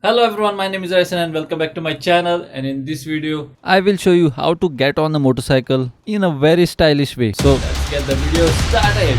Hello everyone, my name is Ryson and welcome back to my channel, and in this video I will show you how to get on the motorcycle in a very stylish way. So let's get the video started.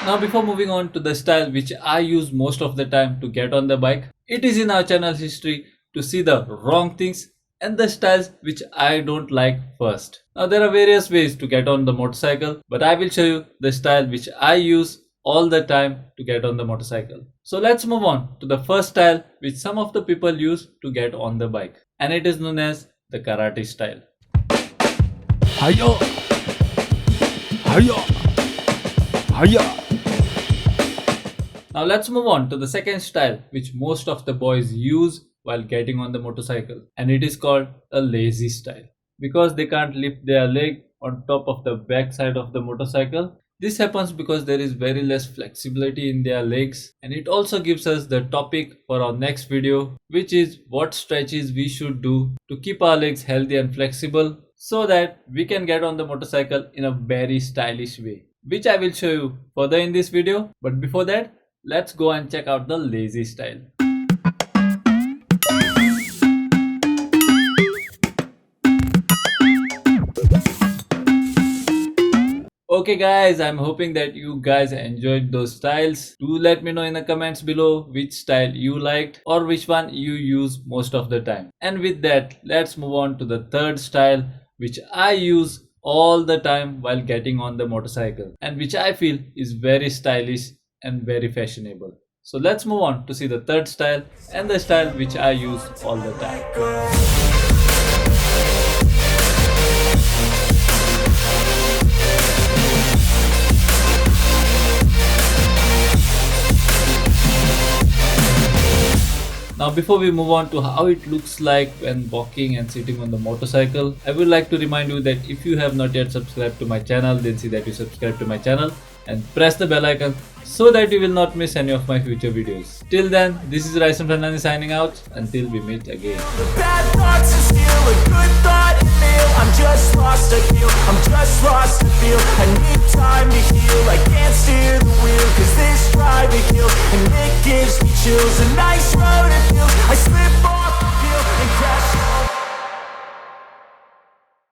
Now before moving on to the style which I use most of the time to get on the bike, it is in our channel history to see the wrong things and the styles which I don't like first. Now there are various ways to get on the motorcycle, but I will show you the style which I use all the time to get on the motorcycle. So let's move on to the first style which some of the people use to get on the bike, and it is known as the karate style. Hiya! Hiya! Hiya! Now let's move on to the second style which most of the boys use while getting on the motorcycle, and it is called a lazy style. Because they can't lift their leg on top of the back side of the motorcycle. This happens because there is very less flexibility in their legs, and it also gives us the topic for our next video, which is what stretches we should do to keep our legs healthy and flexible so that we can get on the motorcycle in a very stylish way, which I will show you further in this video. But before that, let's go and check out the lazy style. Okay guys, I'm hoping that you guys enjoyed those styles. Do let me know in the comments below which style you liked or which one you use most of the time. And with that, let's move on to the third style which I use all the time while getting on the motorcycle, and which I feel is very stylish and very fashionable. So let's move on to see the third style and the style which I use all the time. Now before we move on to how it looks like when walking and sitting on the motorcycle, I would like to remind you that if you have not yet subscribed to my channel, then see that you subscribe to my channel and press the bell icon so that you will not miss any of my future videos. Till then, this is Ryson Fernandes signing out until we meet again. I'm just lost, I feel, I'm just lost, I feel I need time to heal, I can't steer the wheel